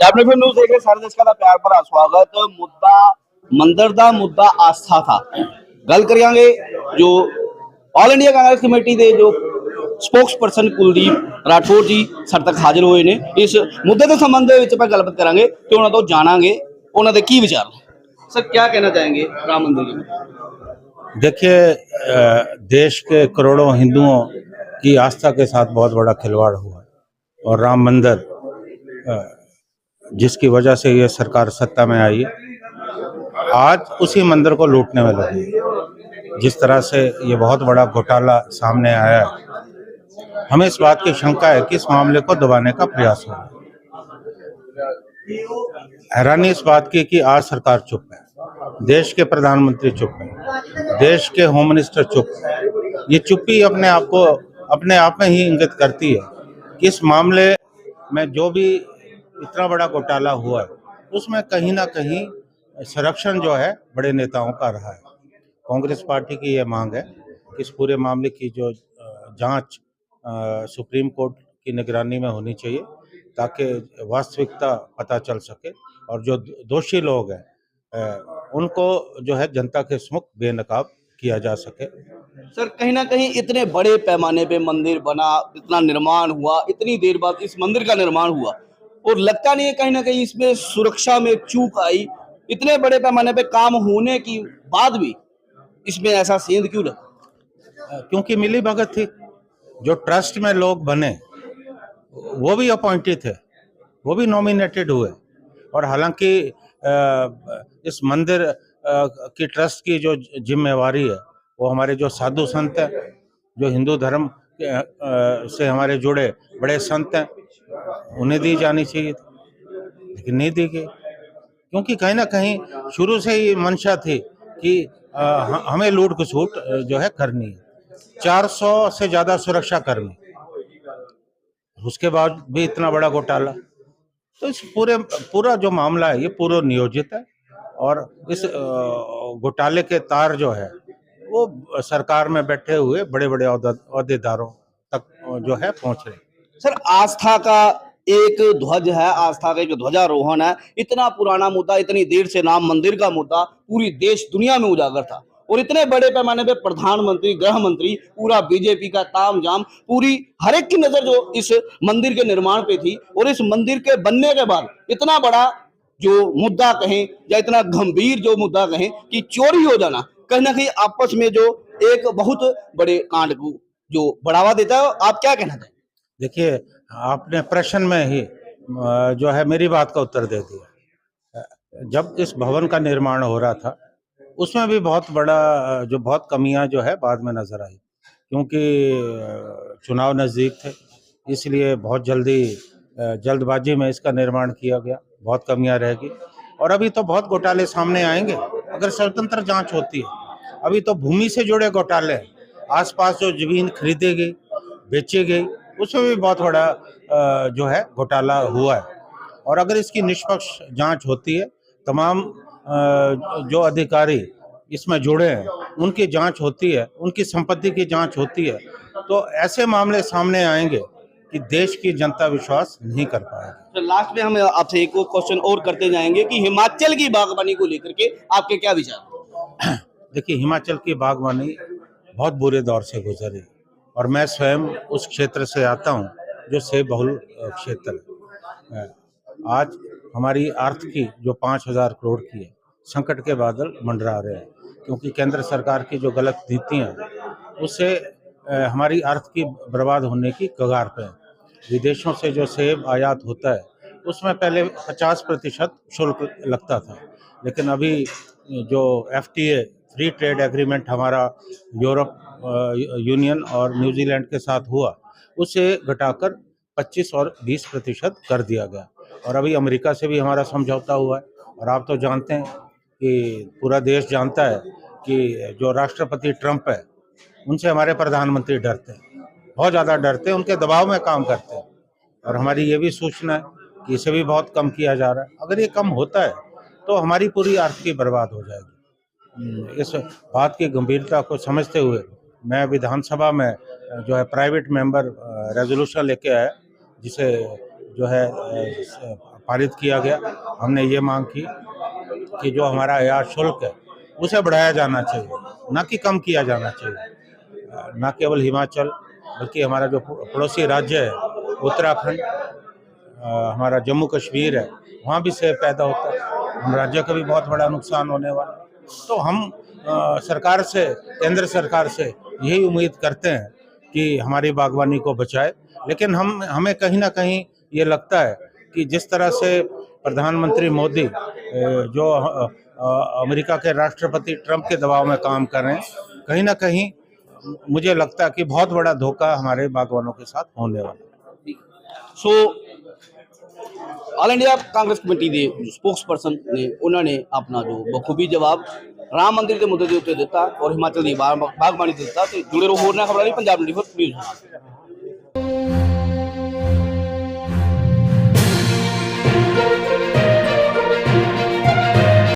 Japanese news ਦੇਖ ਰਹੇ ਸਾਰੇ ਦਰਸ਼ਕਾਂ ਦਾ ਪਿਆਰ ਭਰਾ ਸਵਾਗਤ। ਮੁੱਦਾ ਮੰਦਰ ਦਾ ਮੁੱਦਾ ਆਸਥਾ ਥਾ। ਗੱਲ ਕਰਾਂਗੇ ਜੋ ਆਲ ਇੰਡੀਆ ਕਾਂਗਰਸ ਕਮੇਟੀ ਦੇ ਜੋ ਸਪੋਕਸਪਰਸਨ ਕੁਲਦੀਪ ਰਾਠੌਰ ਜੀ ਸਾਡੇ ਤੱਕ ਹਾਜ਼ਰ ਹੋਏ ਨੇ। ਇਸ ਮੁੱਦੇ ਦੇ ਸੰਬੰਧ ਦੇ ਵਿੱਚ ਆਪਾਂ ਗੱਲਬਾਤ ਕਰਾਂਗੇ ਤੇ ਉਹਨਾਂ ਤੋਂ ਜਾਣਾਂਗੇ ਉਹਨਾਂ ਦੇ ਕੀ ਵਿਚਾਰ ਨੇ। सर क्या कहना चाहेंगे राम मंदिर के? देखिए, देश के करोड़ों हिंदुओं की आस्था के साथ बहुत बड़ा खिलवाड़ हुआ है और राम मंदिर जिसकी वजह से ये सरकार सत्ता में आई है, आज उसी मंदिर को लूटने में लगी है। जिस तरह से ये बहुत बड़ा घोटाला सामने आया है, हमें इस बात की शंका है कि इस मामले को दबाने का प्रयास हो रहा है। हैरानी इस बात की कि आज सरकार चुप है, देश के प्रधानमंत्री चुप है, देश के होम मिनिस्टर चुप है। ये चुप्पी अपने आप में ही इंगित करती है कि इस मामले में जो भी इतना बड़ा घोटाला हुआ है उसमें कहीं ना कहीं संरक्षण जो है बड़े नेताओं का रहा है। कांग्रेस पार्टी की यह मांग है कि इस पूरे मामले की जो जांच सुप्रीम कोर्ट की निगरानी में होनी चाहिए ताकि वास्तविकता पता चल सके और जो दोषी लोग हैं उनको जो है जनता के सम्मुख बेनकाब किया जा सके। सर कहीं ना कहीं इतने बड़े पैमाने पे मंदिर बना, इतना निर्माण हुआ, इतनी देर बाद इस मंदिर का निर्माण हुआ और लगता नहीं है कहीं ना कहीं इसमें सुरक्षा में चूक आई। इतने बड़े पैमाने पे काम होने की बाद भी इसमें ऐसा सेंध क्यों लगा? क्योंकि मिली भगत थी। जो ट्रस्ट में लोग बने वो भी अपॉइंटेड थे, वो भी नॉमिनेटेड हुए और हालांकि इस मंदिर की ट्रस्ट की जो जिम्मेवारी है वो हमारे जो साधु संत हैं, जो हिंदू धर्म से हमारे जुड़े बड़े संत हैं, उन्हें दी जानी चाहिए थी, लेकिन नहीं दी गई। क्योंकि कहीं ना कहीं शुरू से ही मंशा थी कि हमें लूट खसूट जो है करनी है। 400 से ज़्यादा सुरक्षा कर्मी, उसके बाद भी इतना बड़ा घोटाला। तो इस पूरा जो मामला है ये पूरा नियोजित है और इस घोटाले के तार जो है वो सरकार में बैठे हुए बड़े बड़े अहदेदारों तक जो है पहुंच रहे। सर आस्था का एक ध्वज है, आस्था का एक ध्वजारोहण है। इतना पुराना मुद्दा, इतनी देर से राम मंदिर का मुद्दा पूरी देश दुनिया में उजागर था और इतने बड़े पैमाने पे प्रधानमंत्री, गृह मंत्री, पूरा बीजेपी का तामझाम, पूरी हर एक की नजर जो इस मंदिर के निर्माण पे थी और इस मंदिर के बनने के बाद इतना बड़ा जो मुद्दा कहें या इतना गंभीर जो मुद्दा कहें कि चोरी हो जाना कहीं ना कहीं आपस में जो एक बहुत बड़े कांड को जो बढ़ावा देता है। आप क्या कहना चाहेंगे? देखिए, आपने प्रश्न में ही जो है मेरी बात का उत्तर दे दिया। जब इस भवन का निर्माण हो रहा था उसमें भी बहुत कमियां जो है बाद में नजर आई, क्योंकि चुनाव नज़दीक थे, इसलिए बहुत जल्दबाजी में इसका निर्माण किया गया। बहुत कमियां रहेगी और अभी तो बहुत घोटाले सामने आएंगे अगर स्वतंत्र जांच होती है। अभी तो भूमि से जुड़े घोटाले हैं, आसपास जो जमीन खरीदी गई, बेची गई, उसमें भी बहुत बड़ा जो है घोटाला हुआ है। और अगर इसकी निष्पक्ष जांच होती है, तमाम जो अधिकारी इसमें जुड़े हैं उनकी जांच होती है, उनकी संपत्ति की जांच होती है, तो ऐसे मामले सामने आएंगे कि देश की जनता विश्वास नहीं कर पाएगी। तो लास्ट में हम आपसे एक क्वेश्चन और करते जाएंगे कि हिमाचल की बागबानी को लेकर के आपके क्या विचार? देखिए, हिमाचल की बागबानी बहुत बुरे दौर से गुजरी और मैं स्वयं उस क्षेत्र से आता हूँ जो सेब बहुल क्षेत्र है। आज हमारी आर्थिकी जो 5,000 करोड़ की है, संकट के बादल मंडरा रहे हैं, क्योंकि केंद्र सरकार की जो गलत नीतियाँ हैं उससे हमारी आर्थिकी बर्बाद होने की कगार पे है। विदेशों से जो सेब आयात होता है उसमें पहले 50% शुल्क लगता था, लेकिन अभी जो FTA फ्री ट्रेड एग्रीमेंट हमारा यूरोप यूनियन और न्यूजीलैंड के साथ हुआ, उसे घटाकर 25 और 20% कर दिया गया। और अभी अमेरिका से भी हमारा समझौता हुआ है। और आप तो जानते हैं कि पूरा देश जानता है कि जो राष्ट्रपति ट्रंप है उनसे हमारे प्रधानमंत्री डरते हैं, बहुत ज़्यादा डरते हैं, उनके दबाव में काम करते हैं। और हमारी ये भी सूचना है कि इसे भी बहुत कम किया जा रहा है। अगर ये कम होता है तो हमारी पूरी आर्थिकी बर्बाद हो जाएगी। इस बात की गंभीरता को समझते हुए मैं विधानसभा में जो है प्राइवेट मेंबर रेजोल्यूशन लेके आया, जिसे जो है पारित किया गया। हमने ये मांग की कि जो हमारा आयात शुल्क है उसे बढ़ाया जाना चाहिए, ना कि कम किया जाना चाहिए। न केवल हिमाचल बल्कि हमारा जो पड़ोसी राज्य है उत्तराखंड, हमारा जम्मू कश्मीर है, वहाँ भी सेब पैदा होता है। हम राज्य का भी बहुत बड़ा नुकसान होने वाला है। तो हम सरकार से, केंद्र सरकार से यही उम्मीद करते हैं कि हमारी बागवानी को बचाए। लेकिन हमें कहीं ना कहीं ये लगता है कि जिस तरह से प्रधानमंत्री मोदी जो अमेरिका के राष्ट्रपति ट्रंप के दबाव में काम कर रहे हैं, कहीं ना कहीं मुझे लगता है कि बहुत बड़ा धोखा हमारे बागवानों के साथ होने वाला है। So all India Congress committee ਦੇ स्पोक्सपर्सन ਨੇ ਉਹਨਾਂ ਨੇ ਆਪਣਾ ਜੋ ਬਖੂਬੀ ਜਵਾਬ ਰਾਮ ਮੰਦਿਰ ਦੇ ਮੁੱਦੇ ਦੇ ਉੱਤੇ ਦਿੱਤਾ ਔਰ ਹਿਮਾਚਲ ਦੀ ਬਾਗਬਾਨੀ ਦੇ ਦਿੱਤਾ। ਤੇ ਜੁੜੇ ਰਹੋ ਹੋਰ ਨਾਲ ਖਬਰਾਂ ਲਈ ਪੰਜਾਬ 24 ਨਿਊਜ਼।